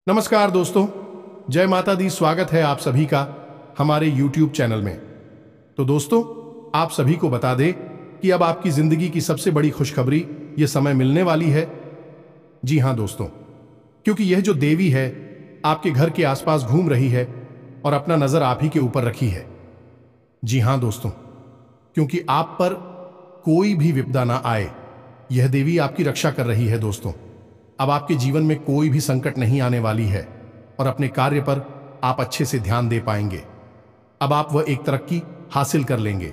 नमस्कार दोस्तों, जय माता दी। स्वागत है आप सभी का हमारे YouTube चैनल में। तो दोस्तों, आप सभी को बता दें कि अब आपकी जिंदगी की सबसे बड़ी खुशखबरी ये समय मिलने वाली है। जी हां दोस्तों, क्योंकि यह जो देवी है आपके घर के आसपास घूम रही है और अपना नजर आप ही के ऊपर रखी है। जी हां दोस्तों, क्योंकि आप पर कोई भी विपदा ना आए, यह देवी आपकी रक्षा कर रही है। दोस्तों, अब आपके जीवन में कोई भी संकट नहीं आने वाली है और अपने कार्य पर आप अच्छे से ध्यान दे पाएंगे। अब आप वह एक तरक्की हासिल कर लेंगे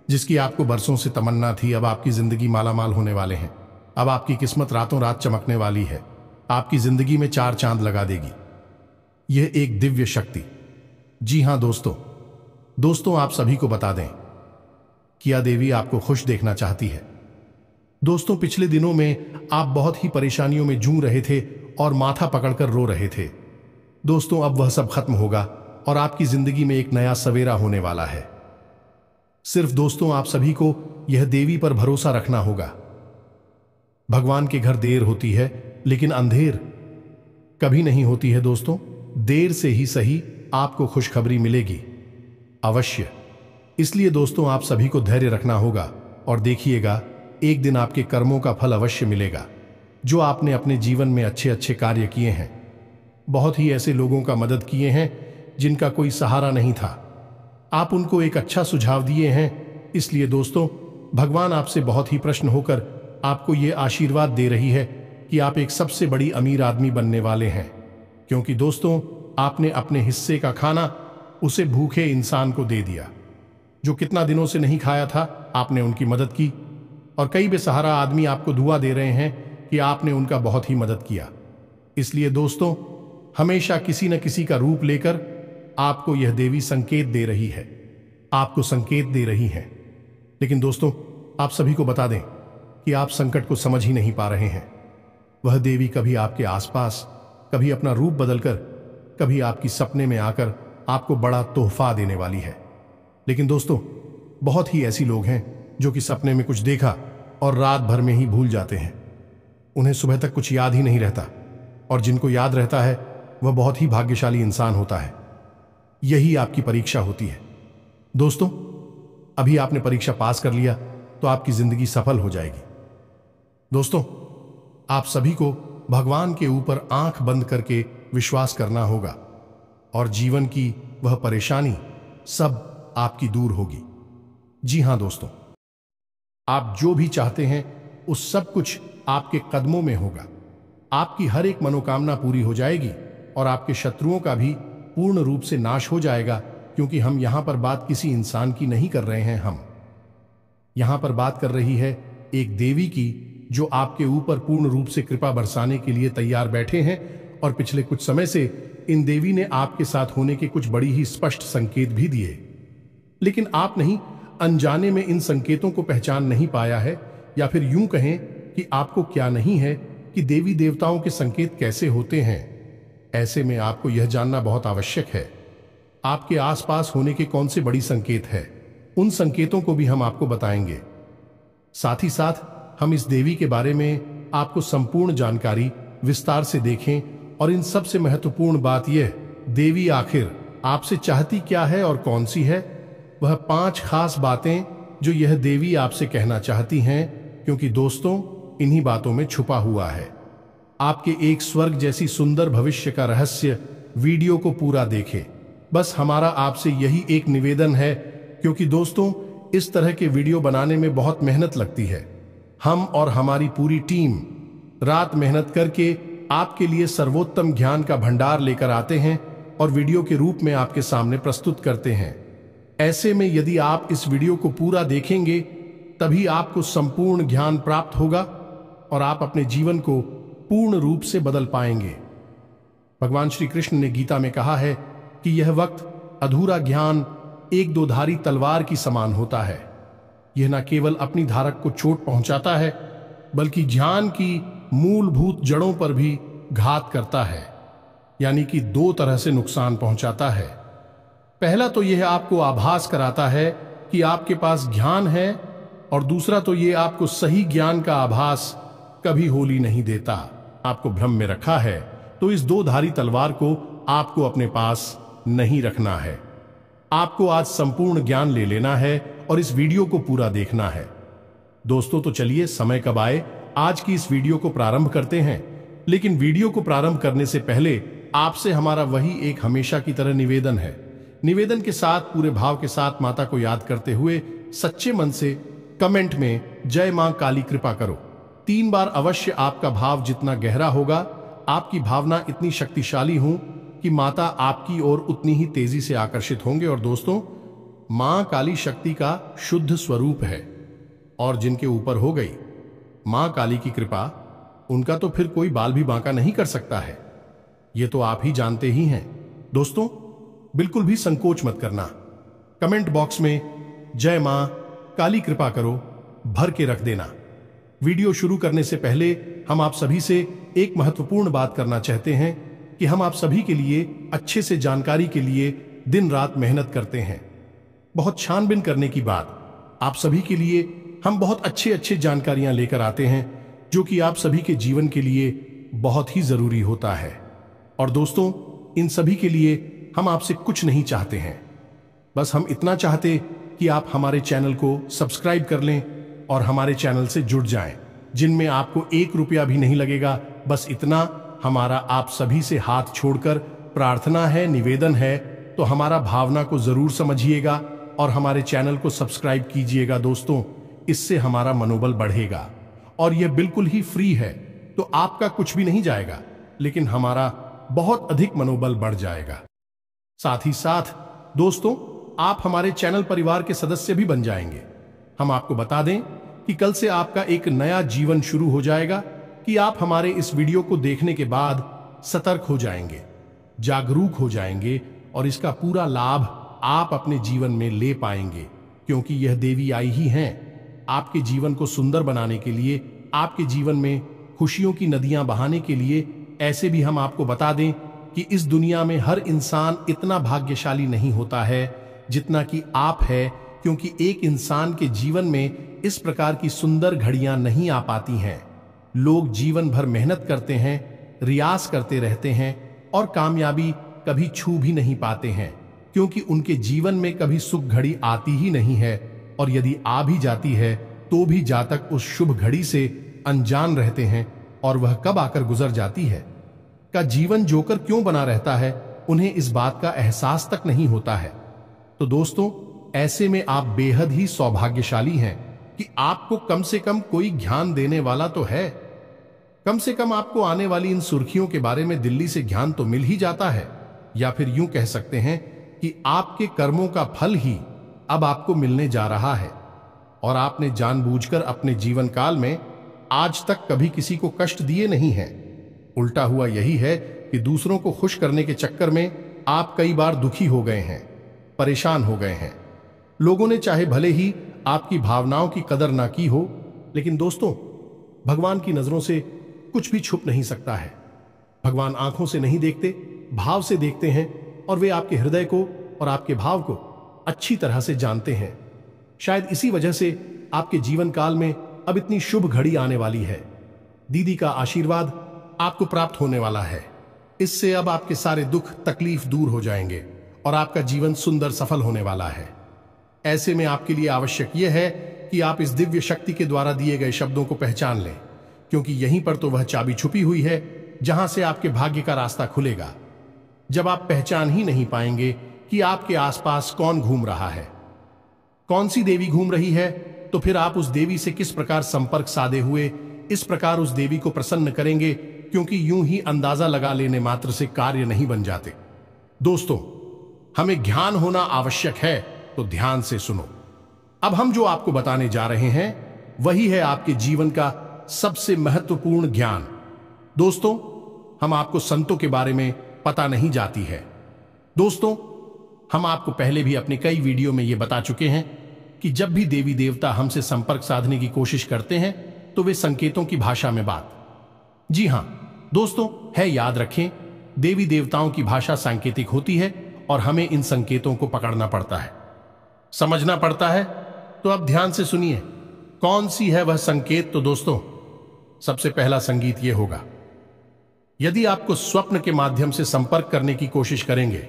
जिसकी आपको बरसों से तमन्ना थी। अब आपकी जिंदगी मालामाल होने वाले हैं। अब आपकी किस्मत रातों रात चमकने वाली है, आपकी जिंदगी में चार चांद लगा देगी यह एक दिव्य शक्ति। जी हां दोस्तों, आप सभी को बता दें कि यह देवी आपको खुश देखना चाहती है। दोस्तों, पिछले दिनों में आप बहुत ही परेशानियों में जूझ रहे थे और माथा पकड़कर रो रहे थे। दोस्तों, अब वह सब खत्म होगा और आपकी जिंदगी में एक नया सवेरा होने वाला है। सिर्फ दोस्तों, आप सभी को यह देवी पर भरोसा रखना होगा। भगवान के घर देर होती है लेकिन अंधेर कभी नहीं होती है। दोस्तों, देर से ही सही आपको खुशखबरी मिलेगी अवश्य। इसलिए दोस्तों, आप सभी को धैर्य रखना होगा और देखिएगा, एक दिन आपके कर्मों का फल अवश्य मिलेगा। जो आपने अपने जीवन में अच्छे अच्छे कार्य किए हैं, बहुत ही ऐसे लोगों का मदद किए हैं जिनका कोई सहारा नहीं था, आप उनको एक अच्छा सुझाव दिए हैं। इसलिए दोस्तों, भगवान आपसे बहुत ही प्रसन्न होकर आपको ये आशीर्वाद दे रही है कि आप एक सबसे बड़ी अमीर आदमी बनने वाले हैं। क्योंकि दोस्तों, आपने अपने हिस्से का खाना उसे भूखे इंसान को दे दिया जो कितना दिनों से नहीं खाया था। आपने उनकी मदद की और कई बेसहारा आदमी आपको दुआ दे रहे हैं कि आपने उनका बहुत ही मदद किया। इसलिए दोस्तों, हमेशा किसी न किसी का रूप लेकर आपको यह देवी संकेत दे रही है, आपको संकेत दे रही है। लेकिन दोस्तों, आप सभी को बता दें कि आप संकट को समझ ही नहीं पा रहे हैं। वह देवी कभी आपके आसपास, कभी अपना रूप बदलकर, कभी आपकी सपने में आकर आपको बड़ा तोहफा देने वाली है। लेकिन दोस्तों, बहुत ही ऐसी लोग हैं जो कि सपने में कुछ देखा और रात भर में ही भूल जाते हैं। उन्हें सुबह तक कुछ याद ही नहीं रहता, और जिनको याद रहता है वह बहुत ही भाग्यशाली इंसान होता है। यही आपकी परीक्षा होती है। दोस्तों, अभी आपने परीक्षा पास कर लिया तो आपकी जिंदगी सफल हो जाएगी। दोस्तों, आप सभी को भगवान के ऊपर आंख बंद करके विश्वास करना होगा और जीवन की वह परेशानी सब आपकी दूर होगी। जी हां दोस्तों, आप जो भी चाहते हैं उस सब कुछ आपके कदमों में होगा। आपकी हर एक मनोकामना पूरी हो जाएगी और आपके शत्रुओं का भी पूर्ण रूप से नाश हो जाएगा। क्योंकि हम यहां पर बात किसी इंसान की नहीं कर रहे हैं, हम यहां पर बात कर रही है एक देवी की जो आपके ऊपर पूर्ण रूप से कृपा बरसाने के लिए तैयार बैठे हैं। और पिछले कुछ समय से इन देवी ने आपके साथ होने के कुछ बड़ी ही स्पष्ट संकेत भी दिए, लेकिन आप नहीं अनजाने में इन संकेतों को पहचान नहीं पाया है, या फिर यूं कहें कि आपको क्या नहीं है कि देवी देवताओं के संकेत कैसे होते हैं। ऐसे में आपको यह जानना बहुत आवश्यक है आपके आसपास होने के कौन से बड़ी संकेत है। उन संकेतों को भी हम आपको बताएंगे। साथ ही साथ हम इस देवी के बारे में आपको संपूर्ण जानकारी विस्तार से देखें। और इन सबसे महत्वपूर्ण बात यह, देवी आखिर आपसे चाहती क्या है और कौन सी है, वह 5 खास बातें जो यह देवी आपसे कहना चाहती हैं। क्योंकि दोस्तों, इन्हीं बातों में छुपा हुआ है आपके एक स्वर्ग जैसी सुंदर भविष्य का रहस्य। वीडियो को पूरा देखें। बस हमारा आपसे यही एक निवेदन है, क्योंकि दोस्तों, इस तरह के वीडियो बनाने में बहुत मेहनत लगती है। हम और हमारी पूरी टीम रात मेहनत करके आपके लिए सर्वोत्तम ज्ञान का भंडार लेकर आते हैं और वीडियो के रूप में आपके सामने प्रस्तुत करते हैं। ऐसे में यदि आप इस वीडियो को पूरा देखेंगे तभी आपको संपूर्ण ज्ञान प्राप्त होगा और आप अपने जीवन को पूर्ण रूप से बदल पाएंगे। भगवान श्री कृष्ण ने गीता में कहा है कि यह वक्त अधूरा ज्ञान एक दोधारी तलवार की समान होता है। यह न केवल अपनी धारक को चोट पहुंचाता है, बल्कि ज्ञान की मूलभूत जड़ों पर भी घात करता है, यानी कि 2 तरह से नुकसान पहुंचाता है। पहला तो यह आपको आभास कराता है कि आपके पास ज्ञान है, और दूसरा तो यह आपको सही ज्ञान का आभास कभी होली नहीं देता, आपको भ्रम में रखा है। तो इस दो धारी तलवार को आपको अपने पास नहीं रखना है। आपको आज संपूर्ण ज्ञान ले लेना है और इस वीडियो को पूरा देखना है। दोस्तों तो चलिए समय कब आए, आज की इस वीडियो को प्रारंभ करते हैं। लेकिन वीडियो को प्रारंभ करने से पहले आपसे हमारा वही एक हमेशा की तरह निवेदन है। निवेदन के साथ पूरे भाव के साथ माता को याद करते हुए सच्चे मन से कमेंट में जय मां काली कृपा करो 3 बार अवश्य। आपका भाव जितना गहरा होगा, आपकी भावना इतनी शक्तिशाली हो कि माता आपकी ओर उतनी ही तेजी से आकर्षित होंगे। और दोस्तों, मां काली शक्ति का शुद्ध स्वरूप है और जिनके ऊपर हो गई मां काली की कृपा, उनका तो फिर कोई बाल भी बांका नहीं कर सकता है। ये तो आप ही जानते ही हैं। दोस्तों, बिल्कुल भी संकोच मत करना, कमेंट बॉक्स में जय मां काली कृपा करो भर के रख देना। वीडियो शुरू करने से पहले हम आप सभी से एक महत्वपूर्ण बात करना चाहते हैं कि हम आप सभी के लिए अच्छे से जानकारी के लिए दिन रात मेहनत करते हैं। बहुत छानबीन करने की बात आप सभी के लिए हम बहुत अच्छे जानकारियां लेकर आते हैं, जो कि आप सभी के जीवन के लिए बहुत ही जरूरी होता है। और दोस्तों, इन सभी के लिए हम आपसे कुछ नहीं चाहते हैं, बस हम इतना चाहते कि आप हमारे चैनल को सब्सक्राइब कर लें और हमारे चैनल से जुड़ जाएं, जिनमें आपको 1 रुपया भी नहीं लगेगा। बस इतना हमारा आप सभी से हाथ छोड़कर प्रार्थना है, निवेदन है। तो हमारा भावना को जरूर समझिएगा और हमारे चैनल को सब्सक्राइब कीजिएगा। दोस्तों, इससे हमारा मनोबल बढ़ेगा और यह बिल्कुल ही फ्री है, तो आपका कुछ भी नहीं जाएगा, लेकिन हमारा बहुत अधिक मनोबल बढ़ जाएगा। साथ ही साथ दोस्तों, आप हमारे चैनल परिवार के सदस्य भी बन जाएंगे। हम आपको बता दें कि कल से आपका एक नया जीवन शुरू हो जाएगा कि आप हमारे इस वीडियो को देखने के बाद सतर्क हो जाएंगे, जागरूक हो जाएंगे और इसका पूरा लाभ आप अपने जीवन में ले पाएंगे, क्योंकि यह देवी आई ही हैं आपके जीवन को सुंदर बनाने के लिए, आपके जीवन में खुशियों की नदियां बहाने के लिए। ऐसे भी हम आपको बता दें कि इस दुनिया में हर इंसान इतना भाग्यशाली नहीं होता है जितना कि आप है, क्योंकि एक इंसान के जीवन में इस प्रकार की सुंदर घड़ियां नहीं आ पाती हैं। लोग जीवन भर मेहनत करते हैं, रियाज करते रहते हैं और कामयाबी कभी छू भी नहीं पाते हैं, क्योंकि उनके जीवन में कभी सुख घड़ी आती ही नहीं है। और यदि आ भी जाती है तो भी जातक उस शुभ घड़ी से अनजान रहते हैं और वह कब आकर गुजर जाती है का जीवन जोकर क्यों बना रहता है, उन्हें इस बात का एहसास तक नहीं होता है। तो दोस्तों, ऐसे में आप बेहद ही सौभाग्यशाली हैं कि आपको कम से कम कोई ज्ञान देने वाला तो है। कम से कम आपको आने वाली इन सुर्खियों के बारे में दिल्ली से ज्ञान तो मिल ही जाता है, या फिर यूं कह सकते हैं कि आपके कर्मों का फल ही अब आपको मिलने जा रहा है। और आपने जानबूझकर अपने जीवन काल में आज तक कभी किसी को कष्ट दिए नहीं हैं। उल्टा हुआ यही है कि दूसरों को खुश करने के चक्कर में आप कई बार दुखी हो गए हैं, परेशान हो गए हैं। लोगों ने चाहे भले ही आपकी भावनाओं की कदर ना की हो, लेकिन दोस्तों, भगवान की नजरों से कुछ भी छुप नहीं सकता है। भगवान आंखों से नहीं देखते, भाव से देखते हैं, और वे आपके हृदय को और आपके भाव को अच्छी तरह से जानते हैं। शायद इसी वजह से आपके जीवन काल में अब इतनी शुभ घड़ी आने वाली है। दीदी का आशीर्वाद आपको प्राप्त होने वाला है। इससे अब आपके सारे दुख तकलीफ दूर हो जाएंगे और आपका जीवन सुंदर सफल होने वाला है। ऐसे में आपके लिए आवश्यक यह है कि आप इस दिव्य शक्ति के द्वारा दिए गए शब्दों को पहचान लें, क्योंकि यहीं पर तो वह चाबी छुपी हुई है जहां से आपके भाग्य का रास्ता खुलेगा। जब आप पहचान ही नहीं पाएंगे कि आपके आसपास कौन घूम रहा है, कौन सी देवी घूम रही है, तो फिर आप उस देवी से किस प्रकार संपर्क साधे हुए इस प्रकार उस देवी को प्रसन्न करेंगे, क्योंकि यूं ही अंदाजा लगा लेने मात्र से कार्य नहीं बन जाते। दोस्तों, हमें ज्ञान होना आवश्यक है, तो ध्यान से सुनो। अब हम जो आपको बताने जा रहे हैं वही है आपके जीवन का सबसे महत्वपूर्ण ज्ञान। दोस्तों, हम आपको संतों के बारे में पता नहीं जाती है। दोस्तों, हम आपको पहले भी अपने कई वीडियो में यह बता चुके हैं कि जब भी देवी देवता हमसे संपर्क साधने की कोशिश करते हैं तो वे संकेतों की भाषा में बात, जी हां दोस्तों, है, याद रखें, देवी देवताओं की भाषा सांकेतिक होती है और हमें इन संकेतों को पकड़ना पड़ता है, समझना पड़ता है। तो अब ध्यान से सुनिए, कौन सी है वह संकेत। तो दोस्तों, सबसे पहला संगीत यह होगा, यदि आपको स्वप्न के माध्यम से संपर्क करने की कोशिश करेंगे।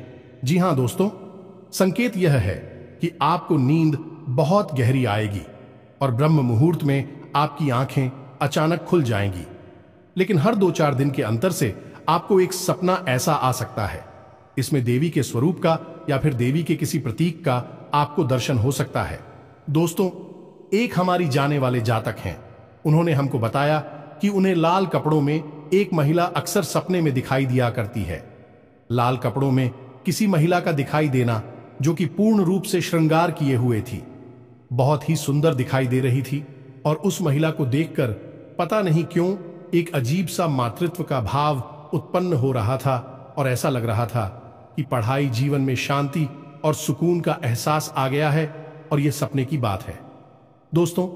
जी हां दोस्तों, संकेत यह है कि आपको नींद बहुत गहरी आएगी और ब्रह्म मुहूर्त में आपकी आंखें अचानक खुल जाएंगी। लेकिन हर 2-4 दिन के अंतर से आपको एक सपना ऐसा आ सकता है, इसमें देवी के स्वरूप का या फिर देवी के किसी प्रतीक का आपको दर्शन हो सकता है। दोस्तों, एक हमारी जाने वाले जातक हैं, उन्होंने हमको बताया कि उन्हें लाल कपड़ों में एक महिला अक्सर सपने में दिखाई दिया करती है। लाल कपड़ों में किसी महिला का दिखाई देना जो कि पूर्ण रूप से श्रृंगार किए हुए थी, बहुत ही सुंदर दिखाई दे रही थी और उस महिला को देखकर पता नहीं क्यों एक अजीब सा मातृत्व का भाव उत्पन्न हो रहा था और ऐसा लग रहा था कि पढ़ाई जीवन में शांति और सुकून का एहसास आ गया है और यह सपने की बात है। दोस्तों,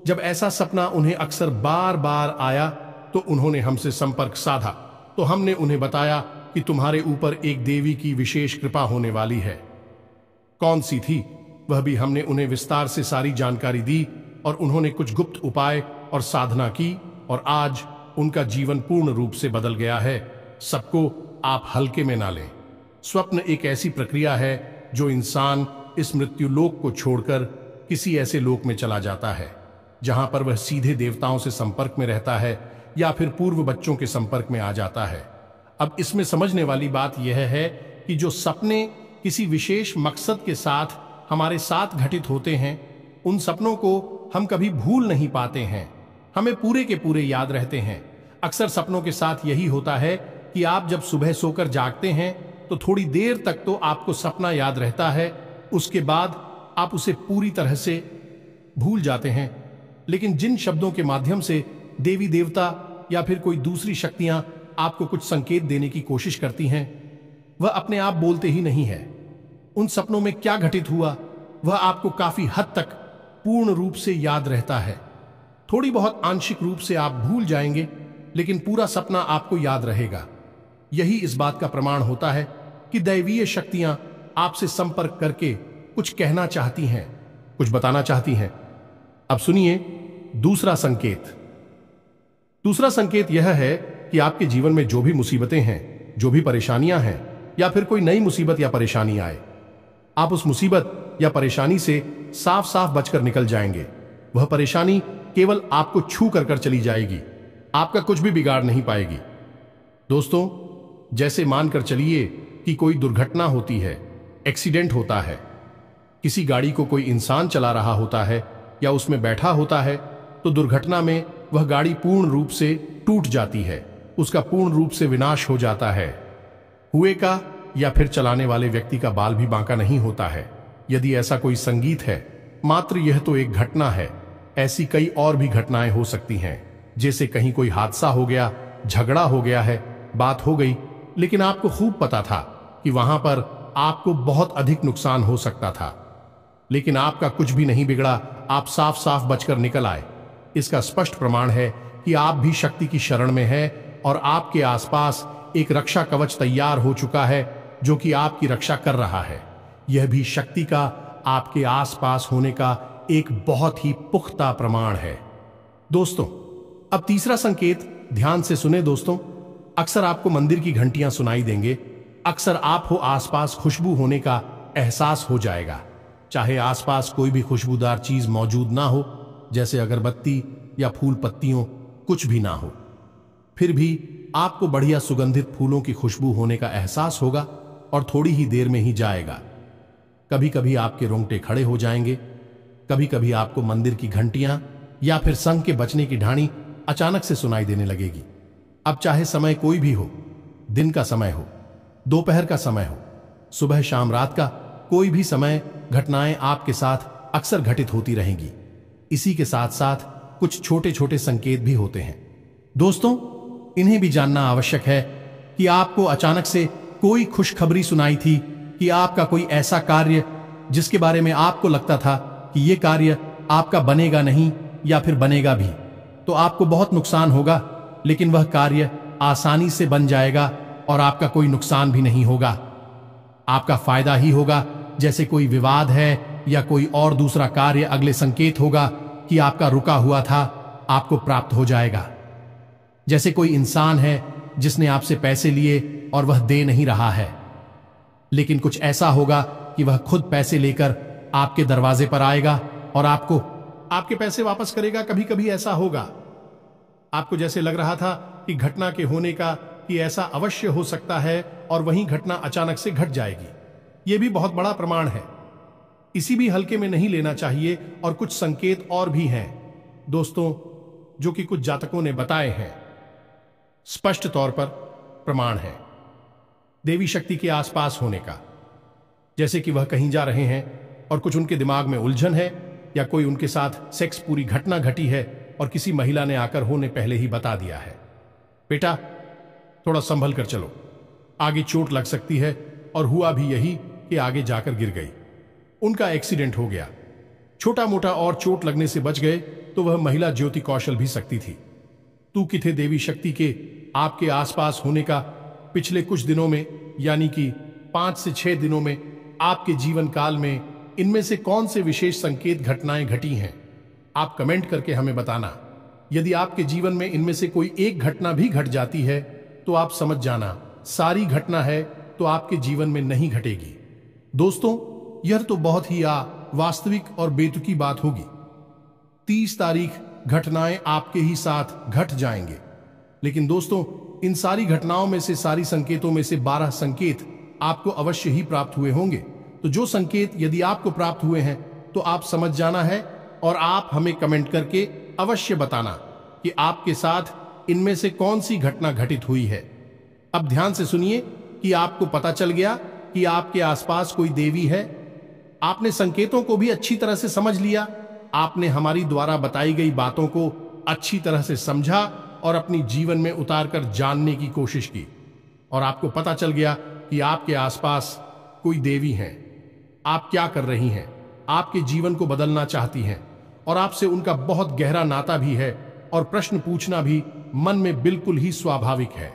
जब ऐसा सपना उन्हें अक्सर बार बार आया तो उन्होंने हमसे संपर्क साधा, तो हमने उन्हें बताया कि तुम्हारे ऊपर एक देवी की विशेष कृपा होने वाली है। कौन सी थी वह भी हमने उन्हें विस्तार से सारी जानकारी दी और उन्होंने कुछ गुप्त उपाय और साधना की और आज उनका जीवन पूर्ण रूप से बदल गया है। सबको आप हल्के में ना लें। स्वप्न एक ऐसी प्रक्रिया है जो इंसान इस मृत्यु लोक को छोड़कर किसी ऐसे लोक में चला जाता है जहां पर वह सीधे देवताओं से संपर्क में रहता है या फिर पूर्व बच्चों के संपर्क में आ जाता है। अब इसमें समझने वाली बात यह है कि जो सपने किसी विशेष मकसद के साथ हमारे साथ घटित होते हैं, उन सपनों को हम कभी भूल नहीं पाते हैं, हमें पूरे के पूरे याद रहते हैं। अक्सर सपनों के साथ यही होता है कि आप जब सुबह सोकर जागते हैं तो थोड़ी देर तक तो आपको सपना याद रहता है, उसके बाद आप उसे पूरी तरह से भूल जाते हैं। लेकिन जिन शब्दों के माध्यम से देवी देवता या फिर कोई दूसरी शक्तियां आपको कुछ संकेत देने की कोशिश करती हैं, वह अपने आप बोलते ही नहीं है। उन सपनों में क्या घटित हुआ वह आपको काफी हद तक पूर्ण रूप से याद रहता है। थोड़ी बहुत आंशिक रूप से आप भूल जाएंगे, लेकिन पूरा सपना आपको याद रहेगा। यही इस बात का प्रमाण होता है कि दैवीय शक्तियां आपसे संपर्क करके कुछ कहना चाहती हैं, कुछ बताना चाहती हैं। अब सुनिए दूसरा संकेत। दूसरा संकेत यह है कि आपके जीवन में जो भी मुसीबतें हैं, जो भी परेशानियां हैं या फिर कोई नई मुसीबत या परेशानी आए, आप उस मुसीबत या परेशानी से साफ साफ बचकर निकल जाएंगे। वह परेशानी केवल आपको छू कर चली जाएगी, आपका कुछ भी बिगाड़ नहीं पाएगी। दोस्तों, जैसे मानकर चलिए कि कोई दुर्घटना होती है, एक्सीडेंट होता है, किसी गाड़ी को कोई इंसान चला रहा होता है या उसमें बैठा होता है, तो दुर्घटना में वह गाड़ी पूर्ण रूप से टूट जाती है, उसका पूर्ण रूप से विनाश हो जाता है। हुए का या फिर चलाने वाले व्यक्ति का बाल भी बांका नहीं होता है। यदि ऐसा कोई संगीत है, मात्र यह तो एक घटना है, ऐसी कई और भी घटनाएं हो सकती हैं। जैसे कहीं कोई हादसा हो गया, झगड़ा हो गया है, बात हो गई, लेकिन आपको खूब पता था कि वहां पर आपको बहुत अधिक नुकसान हो सकता था, लेकिन आपका कुछ भी नहीं बिगड़ा, आप साफ साफ बचकर निकल आए। इसका स्पष्ट प्रमाण है कि आप भी शक्ति की शरण में हैं और आपके आसपास एक रक्षा कवच तैयार हो चुका है जो कि आपकी रक्षा कर रहा है। यह भी शक्ति का आपके आसपास होने का एक बहुत ही पुख्ता प्रमाण है। दोस्तों, अब तीसरा संकेत ध्यान से सुने दोस्तों। अक्सर आपको मंदिर की घंटियां सुनाई देंगे, अक्सर आप हो आसपास खुशबू होने का एहसास हो जाएगा। चाहे आसपास कोई भी खुशबूदार चीज मौजूद ना हो, जैसे अगरबत्ती या फूल पत्तियों, कुछ भी ना हो, फिर भी आपको बढ़िया सुगंधित फूलों की खुशबू होने का एहसास होगा और थोड़ी ही देर में ही जाएगा। कभी कभी आपके रोंगटे खड़े हो जाएंगे, कभी कभी आपको मंदिर की घंटियां या फिर संघ के बजने की ढाणी अचानक से सुनाई देने लगेगी। अब चाहे समय कोई भी हो, दिन का समय हो, दोपहर का समय हो, सुबह शाम रात का कोई भी समय, घटनाएं आपके साथ अक्सर घटित होती रहेंगी। इसी के साथ साथ कुछ छोटे छोटे संकेत भी होते हैं। दोस्तों, इन्हें भी जानना आवश्यक है कि आपको अचानक से कोई खुशखबरी सुनाई थी कि आपका कोई ऐसा कार्य जिसके बारे में आपको लगता था कि यह कार्य आपका बनेगा नहीं या फिर बनेगा भी, तो आपको बहुत नुकसान होगा, लेकिन वह कार्य आसानी से बन जाएगा और आपका कोई नुकसान भी नहीं होगा, आपका फायदा ही होगा। जैसे कोई विवाद है या कोई और दूसरा कार्य, अगले संकेत होगा कि आपका रुका हुआ था आपको प्राप्त हो जाएगा। जैसे कोई इंसान है जिसने आपसे पैसे लिए और वह दे नहीं रहा है, लेकिन कुछ ऐसा होगा कि वह खुद पैसे लेकर आपके दरवाजे पर आएगा और आपको आपके पैसे वापस करेगा। कभी कभी ऐसा होगा, आपको जैसे लग रहा था कि घटना के होने का कि ऐसा अवश्य हो सकता है, और वहीं घटना अचानक से घट जाएगी। यह भी बहुत बड़ा प्रमाण है। इसी भी हल्के में नहीं लेना चाहिए। और कुछ संकेत और भी हैं दोस्तों, जो कि कुछ जातकों ने बताए हैं, स्पष्ट तौर पर प्रमाण है देवी शक्ति के आसपास होने का। जैसे कि वह कहीं जा रहे हैं और कुछ उनके दिमाग में उलझन है, या कोई उनके साथ सेक्स पूरी घटना घटी है और किसी महिला ने आकर होने पहले ही बता दिया है, बेटा थोड़ा संभल कर चलो, आगे चोट लग सकती है। और हुआ भी यही कि आगे जाकर गिर गई, उनका एक्सीडेंट हो गया। छोटा मोटा और चोट लगने से बच गए तो वह महिला ज्योति कौशल भी सकती थी। तू किथे देवी शक्ति के आपके आसपास होने का पिछले कुछ दिनों में, यानी कि 5 से 6 दिनों में, आपके जीवन काल में इनमें से कौन से विशेष संकेत घटनाएं घटी हैं? आप कमेंट करके हमें बताना। यदि आपके जीवन में इनमें से कोई एक घटना भी घट जाती है तो आप समझ जाना सारी घटना है तो आपके जीवन में नहीं घटेगी। दोस्तों, यह तो बहुत ही वास्तविक और बेतुकी बात होगी। 30 तारीख घटनाएं आपके ही साथ घट जाएंगे। लेकिन दोस्तों, इन सारी घटनाओं में से, सारी संकेतों में से 12 संकेत आपको अवश्य ही प्राप्त हुए होंगे। तो जो संकेत यदि आपको प्राप्त हुए हैं तो आप समझ जाना है, और आप हमें कमेंट करके अवश्य बताना कि आपके साथ इनमें से कौन सी घटना घटित हुई है। अब ध्यान से सुनिए कि आपको पता चल गया कि आपके आसपास कोई देवी है। आपने संकेतों को भी अच्छी तरह से समझ लिया, आपने हमारी द्वारा बताई गई बातों को अच्छी तरह से समझा और अपनी जीवन में उतारकर जानने की कोशिश की, और आपको पता चल गया कि आपके आसपास कोई देवी है। आप क्या कर रही हैं? आपके जीवन को बदलना चाहती हैं, और आपसे उनका बहुत गहरा नाता भी है, और प्रश्न पूछना भी मन में बिल्कुल ही स्वाभाविक है।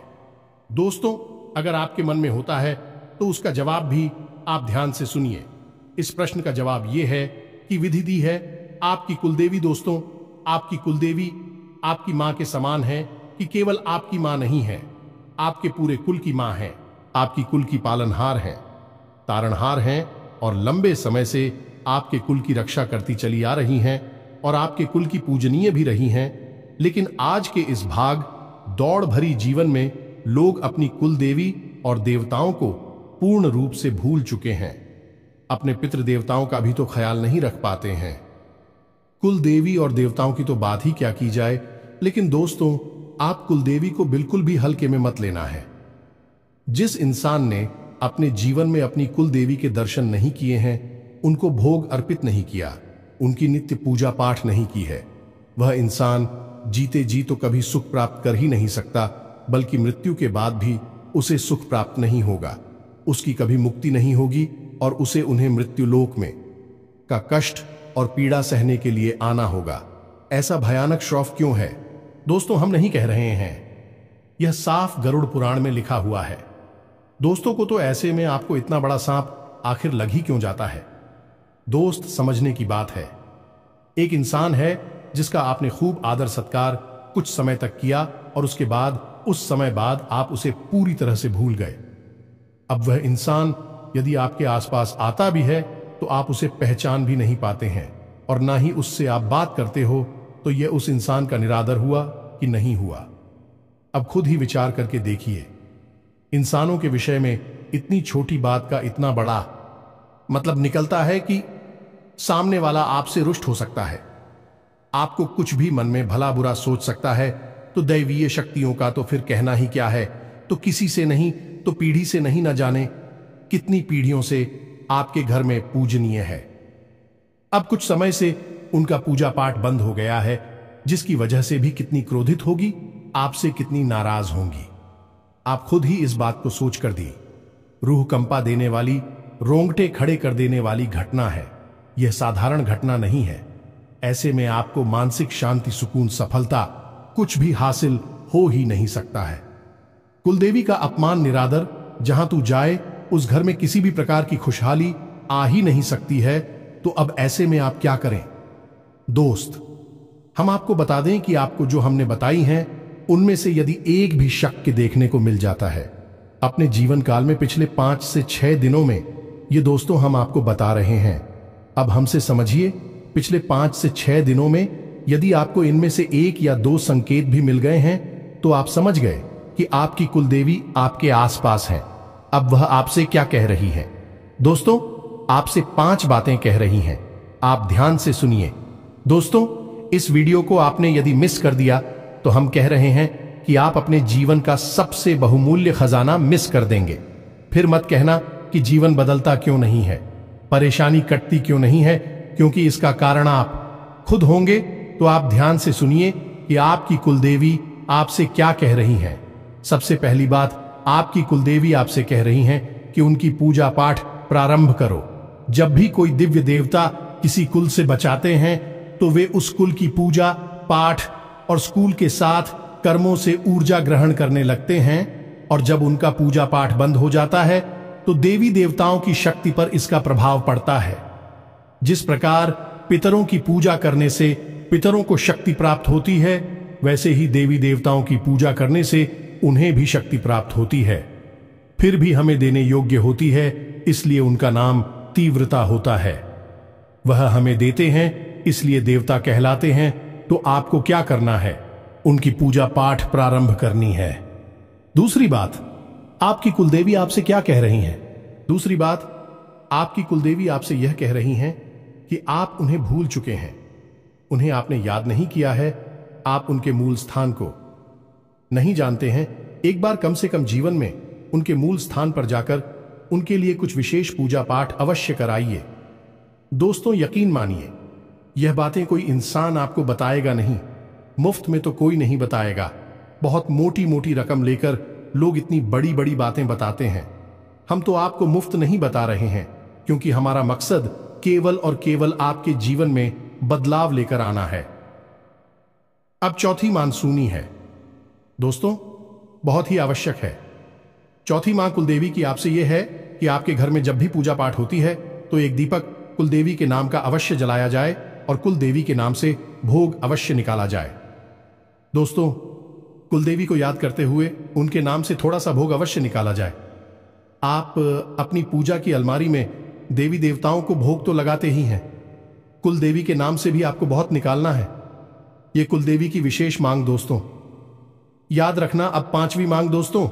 दोस्तों, अगर आपके मन में होता है तो उसका जवाब भी आप ध्यान से सुनिए। इस प्रश्न का जवाब यह है कि विधि दी है आपकी कुलदेवी। दोस्तों, आपकी कुलदेवी आपकी मां के समान है, कि केवल आपकी मां नहीं है, आपके पूरे कुल की मां है। आपकी कुल की पालनहार है, तारणहार हैं, और लंबे समय से आपके कुल की रक्षा करती चली आ रही हैं, और आपके कुल की पूजनीय भी रही हैं। लेकिन आज के इस भाग दौड़ भरी जीवन में लोग अपनी कुल देवी और देवताओं को पूर्ण रूप से भूल चुके हैं। अपने पितृ देवताओं का भी तो ख्याल नहीं रख पाते हैं। कुल देवी और देवताओं की तो बात ही क्या की जाए। लेकिन दोस्तों, आप कुल देवी को बिल्कुल भी हल्के में मत लेना है। जिस इंसान ने अपने जीवन में अपनी कुल देवी के दर्शन नहीं किए हैं, उनको भोग अर्पित नहीं किया, उनकी नित्य पूजा पाठ नहीं की है, वह इंसान जीते जी तो कभी सुख प्राप्त कर ही नहीं सकता, बल्कि मृत्यु के बाद भी उसे सुख प्राप्त नहीं होगा। उसकी कभी मुक्ति नहीं होगी, और उसे उन्हें मृत्युलोक में का कष्ट और पीड़ा सहने के लिए आना होगा। ऐसा भयानक श्राप क्यों है? दोस्तों, हम नहीं कह रहे हैं, यह साफ गरुड़ पुराण में लिखा हुआ है। दोस्तों को तो ऐसे में आपको इतना बड़ा सांप आखिर लग ही क्यों जाता है? दोस्त, समझने की बात है। एक इंसान है जिसका आपने खूब आदर सत्कार कुछ समय तक किया, और उसके बाद उस समय बाद आप उसे पूरी तरह से भूल गए। अब वह इंसान यदि आपके आसपास आता भी है तो आप उसे पहचान भी नहीं पाते हैं, और ना ही उससे आप बात करते हो। तो यह उस इंसान का निरादर हुआ कि नहीं हुआ? अब खुद ही विचार करके देखिए। इंसानों के विषय में इतनी छोटी बात का इतना बड़ा मतलब निकलता है कि सामने वाला आपसे रुष्ट हो सकता है, आपको कुछ भी मन में भला बुरा सोच सकता है। तो दैवीय शक्तियों का तो फिर कहना ही क्या है। तो किसी से नहीं तो पीढ़ी से नहीं, न जाने कितनी पीढ़ियों से आपके घर में पूजनीय है। अब कुछ समय से उनका पूजा पाठ बंद हो गया है, जिसकी वजह से भी कितनी क्रोधित होगी, आपसे कितनी नाराज होंगी। आप खुद ही इस बात को सोच कर दी। रूह कंपा देने वाली, रोंगटे खड़े कर देने वाली घटना है। यह साधारण घटना नहीं है। ऐसे में आपको मानसिक शांति, सुकून, सफलता कुछ भी हासिल हो ही नहीं सकता है। कुलदेवी का अपमान, निरादर, जहां तू जाए उस घर में किसी भी प्रकार की खुशहाली आ ही नहीं सकती है। तो अब ऐसे में आप क्या करें? दोस्त, हम आपको बता दें कि आपको जो हमने बताई हैं उनमें से यदि एक भी शक देखने को मिल जाता है अपने जीवन काल में पिछले 5 से 6 दिनों में, ये दोस्तों हम आपको बता रहे हैं। अब हमसे समझिए, पिछले 5 से 6 दिनों में यदि आपको इनमें से 1 या 2 संकेत भी मिल गए हैं तो आप समझ गए कि आपकी कुलदेवी आपके आसपास है। अब वह आपसे क्या कह रही है? दोस्तों, आपसे 5 बातें कह रही हैं। आप ध्यान से सुनिए। दोस्तों, इस वीडियो को आपने यदि मिस कर दिया तो हम कह रहे हैं कि आप अपने जीवन का सबसे बहुमूल्य खजाना मिस कर देंगे। फिर मत कहना कि जीवन बदलता क्यों नहीं है, परेशानी कटती क्यों नहीं है, क्योंकि इसका कारण आप खुद होंगे। तो आप ध्यान से सुनिए कि आपकी कुलदेवी आपसे क्या कह रही हैं। सबसे पहली बात, आपकी कुलदेवी आपसे कह रही हैं कि उनकी पूजा पाठ प्रारंभ करो। जब भी कोई दिव्य देवता किसी कुल से बचाते हैं तो वे उस कुल की पूजा पाठ और स्कूल के साथ कर्मों से ऊर्जा ग्रहण करने लगते हैं, और जब उनका पूजा पाठ बंद हो जाता है तो देवी देवताओं की शक्ति पर इसका प्रभाव पड़ता है। जिस प्रकार पितरों की पूजा करने से पितरों को शक्ति प्राप्त होती है, वैसे ही देवी देवताओं की पूजा करने से उन्हें भी शक्ति प्राप्त होती है। फिर भी हमें देने योग्य होती है, इसलिए उनका नाम तीव्रता होता है। वह हमें देते हैं, इसलिए देवता कहलाते हैं। तो आपको क्या करना है? उनकी पूजा पाठ प्रारंभ करनी है। दूसरी बात, आपकी कुलदेवी आपसे क्या कह रही हैं? दूसरी बात, आपकी कुलदेवी आपसे यह कह रही हैं कि आप उन्हें भूल चुके हैं, उन्हें आपने याद नहीं किया है, आप उनके मूल स्थान को नहीं जानते हैं। एक बार कम से कम जीवन में उनके मूल स्थान पर जाकर उनके लिए कुछ विशेष पूजा पाठ अवश्य कराइए। दोस्तों, यकीन मानिए, यह बातें कोई इंसान आपको बताएगा नहीं, मुफ्त में तो कोई नहीं बताएगा। बहुत मोटी मोटी रकम लेकर लोग इतनी बड़ी बड़ी बातें बताते हैं। हम तो आपको मुफ्त नहीं बता रहे हैं, क्योंकि हमारा मकसद केवल और केवल आपके जीवन में बदलाव लेकर आना है। अब चौथी मानसूनी है। दोस्तों, बहुत ही आवश्यक है। चौथी मां कुलदेवी की आपसे यह है कि आपके घर में जब भी पूजा पाठ होती है तो एक दीपक कुलदेवी के नाम का अवश्य जलाया जाए और कुलदेवी के नाम से भोग अवश्य निकाला जाए। दोस्तों, कुलदेवी को याद करते हुए उनके नाम से थोड़ा सा भोग अवश्य निकाला जाए। आप अपनी पूजा की अलमारी में देवी देवताओं को भोग तो लगाते ही हैं, कुलदेवी के नाम से भी आपको बहुत निकालना है। यह कुलदेवी की विशेष मांग दोस्तों। याद रखना। अब 5वीं मांग दोस्तों,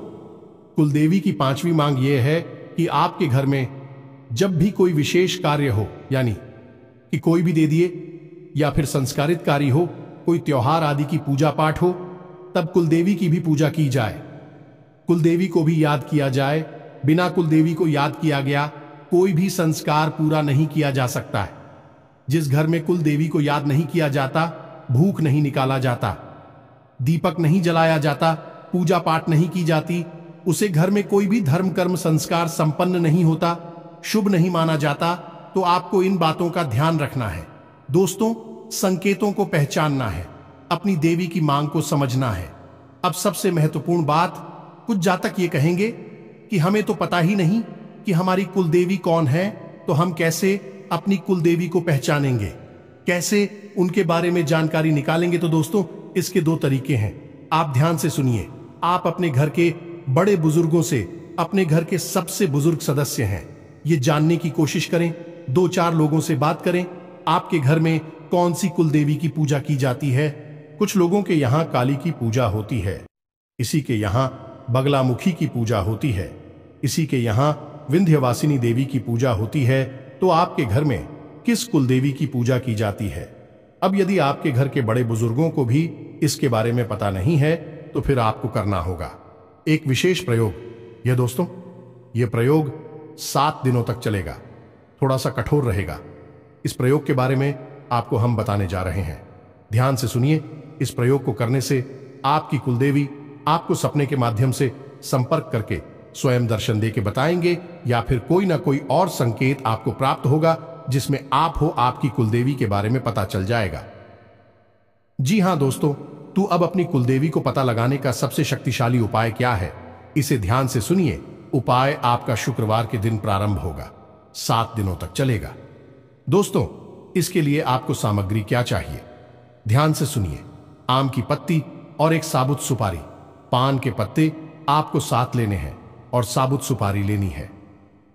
कुलदेवी की 5वीं मांग यह है कि आपके घर में जब भी कोई विशेष कार्य हो, यानी कि कोई भी दे दिए या फिर संस्कारित कार्य हो, कोई त्योहार आदि की पूजा पाठ हो, तब कुलदेवी की भी पूजा की जाए, कुलदेवी को भी याद किया जाए। बिना कुलदेवी को याद किया गया कोई भी संस्कार पूरा नहीं किया जा सकता है। जिस घर में कुलदेवी को याद नहीं किया जाता, भूख नहीं निकाला जाता, दीपक नहीं जलाया जाता, पूजा पाठ नहीं की जाती, उसे घर में कोई भी धर्म कर्म संस्कार संपन्न नहीं होता, शुभ नहीं माना जाता। तो आपको इन बातों का ध्यान रखना है। दोस्तों, संकेतों को पहचानना है, अपनी देवी की मांग को समझना है। अब सबसे महत्वपूर्ण बात, कुछ जातक ये कहेंगे कि हमें तो पता ही नहीं कि हमारी कुलदेवी कौन है, तो हम कैसे अपनी कुलदेवी को पहचानेंगे, कैसे उनके बारे में जानकारी निकालेंगे? तो दोस्तों, इसके 2 तरीके हैं। आप ध्यान से सुनिए। आप अपने घर के बड़े बुजुर्गों से, अपने घर के सबसे बुजुर्ग सदस्य हैं, ये जानने की कोशिश करें। 2-4 लोगों से बात करें, आपके घर में कौन सी कुलदेवी की पूजा की जाती है। कुछ लोगों के यहाँ काली की पूजा होती है, इसी के यहाँ बगलामुखी की पूजा होती है, इसी के यहाँ विंध्यवासिनी देवी की पूजा होती है। तो आपके घर में किस कुलदेवी की पूजा की जाती है? अब यदि आपके घर के बड़े बुजुर्गों को भी इसके बारे में पता नहीं है तो फिर आपको करना होगा एक विशेष प्रयोग। यह दोस्तों, यह प्रयोग 7 दिनों तक चलेगा, थोड़ा सा कठोर रहेगा। इस प्रयोग के बारे में आपको हम बताने जा रहे हैं। ध्यान से सुनिए। इस प्रयोग को करने से आपकी कुलदेवी आपको सपने के माध्यम से संपर्क करके स्वयं दर्शन दे के बताएंगे, या फिर कोई ना कोई और संकेत आपको प्राप्त होगा जिसमें आप हो आपकी कुलदेवी के बारे में पता चल जाएगा। जी हां दोस्तों, तू अब अपनी कुलदेवी को पता लगाने का सबसे शक्तिशाली उपाय क्या है, इसे ध्यान से सुनिए। उपाय आपका शुक्रवार के दिन प्रारंभ होगा, 7 दिनों तक चलेगा। दोस्तों, इसके लिए आपको सामग्री क्या चाहिए? ध्यान से सुनिए। आम की पत्ती और एक साबुत सुपारी। पान के पत्ते आपको साथ लेने हैं और साबुत सुपारी लेनी है।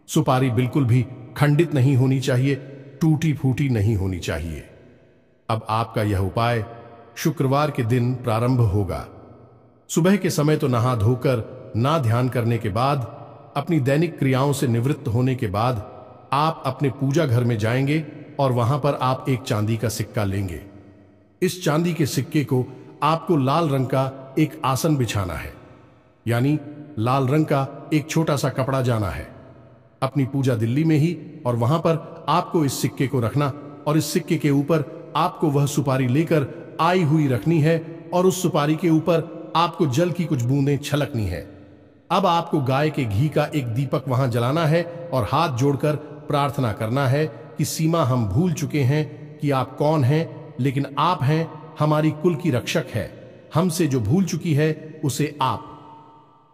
सुपारी बिल्कुल भी खंडित नहीं होनी चाहिए, टूटी फूटी नहीं होनी चाहिए। अब आपका यह उपाय शुक्रवार के दिन प्रारंभ होगा। सुबह के समय तो नहा धोकर, ना ध्यान करने के बाद, अपनी दैनिक क्रियाओं से निवृत्त होने के बाद आप अपने पूजा घर में जाएंगे और वहां पर आप एक चांदी का सिक्का लेंगे। इस चांदी के सिक्के को आपको लाल रंग का एक आसन बिछाना है, यानी लाल रंग का एक छोटा सा कपड़ा जाना है अपनी पूजा दिल्ली में ही, और वहां पर आपको इस सिक्के को रखना और इस सिक्के के ऊपर आपको वह सुपारी लेकर आई हुई रखनी है और उस सुपारी के ऊपर आपको जल की कुछ बूंदें छलकनी है। अब आपको गाय के घी का एक दीपक वहां जलाना है और हाथ जोड़कर प्रार्थना करना है कि सीमा, हम भूल चुके हैं कि आप कौन हैं, लेकिन आप हैं हमारी कुल की रक्षक है। हमसे जो भूल चुकी है उसे आप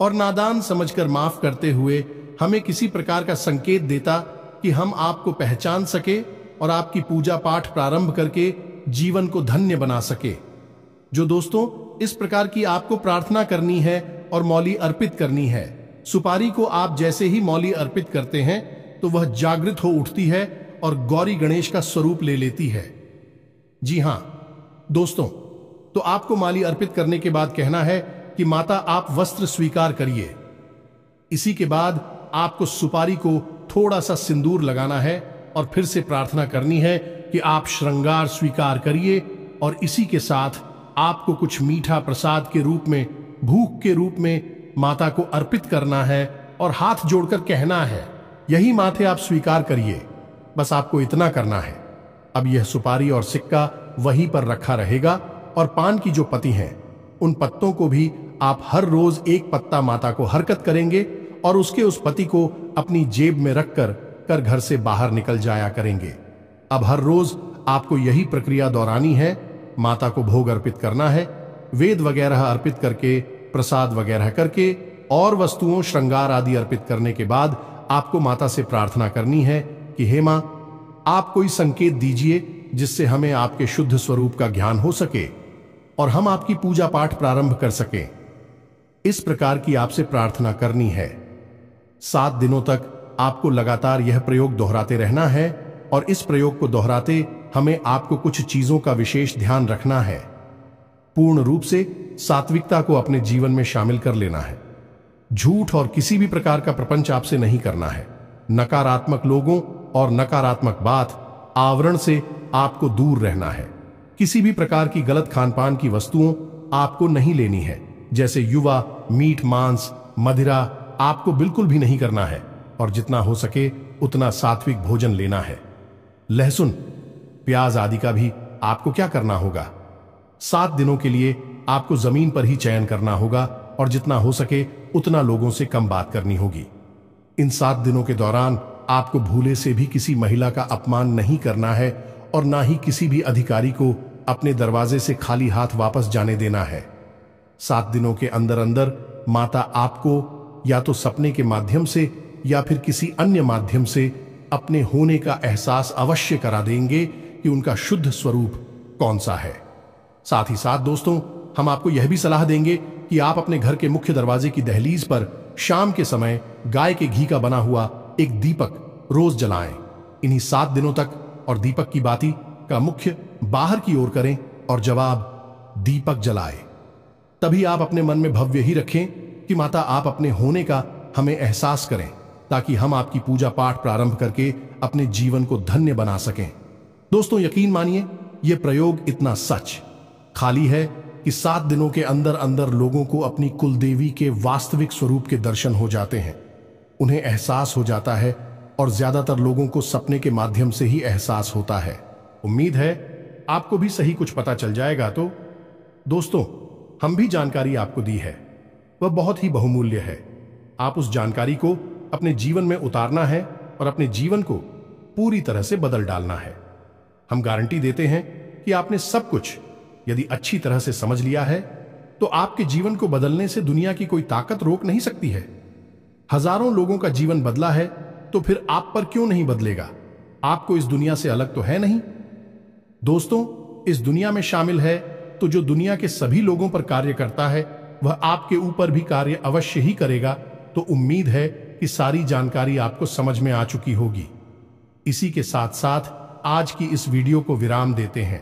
और नादान समझकर माफ करते हुए हमें किसी प्रकार का संकेत देता कि हम आपको पहचान सके और आपकी पूजा पाठ प्रारंभ करके जीवन को धन्य बना सके। जो दोस्तों, इस प्रकार की आपको प्रार्थना करनी है और मौली अर्पित करनी है। सुपारी को आप जैसे ही मौली अर्पित करते हैं तो वह जागृत हो उठती है और गौरी गणेश का स्वरूप ले लेती है। जी हां दोस्तों, तो आपको माली अर्पित करने के बाद कहना है कि माता आप वस्त्र स्वीकार करिए। इसी के बाद आपको सुपारी को थोड़ा सा सिंदूर लगाना है और फिर से प्रार्थना करनी है कि आप श्रृंगार स्वीकार करिए, और इसी के साथ आपको कुछ मीठा प्रसाद के रूप में, भूख के रूप में माता को अर्पित करना है और हाथ जोड़कर कहना है, यही माथे आप स्वीकार करिए। बस आपको इतना करना है। अब यह सुपारी और सिक्का वहीं पर रखा रहेगा और पान की जो पत्ती हैं, उन पत्तों को भी आप हर रोज एक पत्ता माता को हरकत करेंगे और उसके उस पत्ती को अपनी जेब में रखकर घर से बाहर निकल जाया करेंगे। अब हर रोज आपको यही प्रक्रिया दोहरानी है। माता को भोग अर्पित करना है, वेद वगैरह अर्पित करके, प्रसाद वगैरह करके और वस्तुओं, श्रृंगार आदि अर्पित करने के बाद आपको माता से प्रार्थना करनी है कि हे मां, आप कोई संकेत दीजिए जिससे हमें आपके शुद्ध स्वरूप का ज्ञान हो सके और हम आपकी पूजा पाठ प्रारंभ कर सकें। इस प्रकार की आपसे प्रार्थना करनी है। 7 दिनों तक आपको लगातार यह प्रयोग दोहराते रहना है और इस प्रयोग को दोहराते हमें आपको कुछ चीजों का विशेष ध्यान रखना है। पूर्ण रूप से सात्विकता को अपने जीवन में शामिल कर लेना है। झूठ और किसी भी प्रकार का प्रपंच आपसे नहीं करना है। नकारात्मक लोगों और नकारात्मक बात, आवरण से आपको दूर रहना है। किसी भी प्रकार की गलत खानपान की वस्तुओं आपको नहीं लेनी है, जैसे युवा, मीट, मांस, मदिरा आपको बिल्कुल भी नहीं करना है और जितना हो सके उतना सात्विक भोजन लेना है। लहसुन, प्याज आदि का भी आपको क्या करना होगा, 7 दिनों के लिए आपको जमीन पर ही चयन करना होगा और जितना हो सके उतना लोगों से कम बात करनी होगी। इन 7 दिनों के दौरान आपको भूले से भी किसी महिला का अपमान नहीं करना है और ना ही किसी भी अधिकारी को अपने दरवाजे से खाली हाथ वापस जाने देना है। 7 दिनों के अंदर अंदर माता आपको या तो सपने के माध्यम से या फिर किसी अन्य माध्यम से अपने होने का एहसास अवश्य करा देंगे कि उनका शुद्ध स्वरूप कौन सा है। साथ ही साथ दोस्तों, हम आपको यह भी सलाह देंगे कि आप अपने घर के मुख्य दरवाजे की दहलीज पर शाम के समय गाय के घी का बना हुआ एक दीपक रोज जलाएं। इन्हीं 7 दिनों तक और दीपक की बाती का मुख्य बाहर की ओर करें और जवाब दीपक जलाए। तभी आप अपने मन में भव्य ही रखें कि माता आप अपने होने का हमें एहसास करें, ताकि हम आपकी पूजा पाठ प्रारंभ करके अपने जीवन को धन्य बना सकें। दोस्तों, यकीन मानिए यह प्रयोग इतना सच खाली है कि 7 दिनों के अंदर अंदर लोगों को अपनी कुलदेवी के वास्तविक स्वरूप के दर्शन हो जाते हैं, उन्हें एहसास हो जाता है और ज्यादातर लोगों को सपने के माध्यम से ही एहसास होता है। उम्मीद है आपको भी सही कुछ पता चल जाएगा। तो दोस्तों, हम भी जानकारी आपको दी है, वह बहुत ही बहुमूल्य है। आप उस जानकारी को अपने जीवन में उतारना है और अपने जीवन को पूरी तरह से बदल डालना है। हम गारंटी देते हैं कि आपने सब कुछ यदि अच्छी तरह से समझ लिया है तो आपके जीवन को बदलने से दुनिया की कोई ताकत रोक नहीं सकती है। हजारों लोगों का जीवन बदला है तो फिर आप पर क्यों नहीं बदलेगा? आपको इस दुनिया से अलग तो है नहीं। दोस्तों, इस दुनिया में शामिल है तो जो दुनिया के सभी लोगों पर कार्य करता है वह आपके ऊपर भी कार्य अवश्य ही करेगा। तो उम्मीद है कि सारी जानकारी आपको समझ में आ चुकी होगी। इसी के साथ साथ आज की इस वीडियो को विराम देते हैं।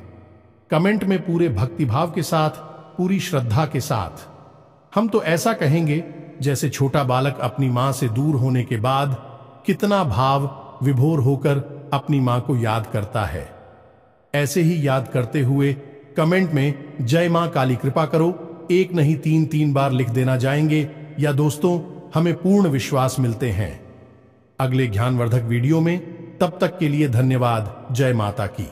कमेंट में पूरे भक्तिभाव के साथ, पूरी श्रद्धा के साथ हम तो ऐसा कहेंगे जैसे छोटा बालक अपनी मां से दूर होने के बाद कितना भाव विभोर होकर अपनी मां को याद करता है। ऐसे ही याद करते हुए कमेंट में जय मां काली कृपा करो एक नहीं 3 बार लिख देना जाएंगे, या दोस्तों हमें पूर्ण विश्वास मिलते हैं अगले ज्ञानवर्धक वीडियो में। तब तक के लिए धन्यवाद। जय माता की।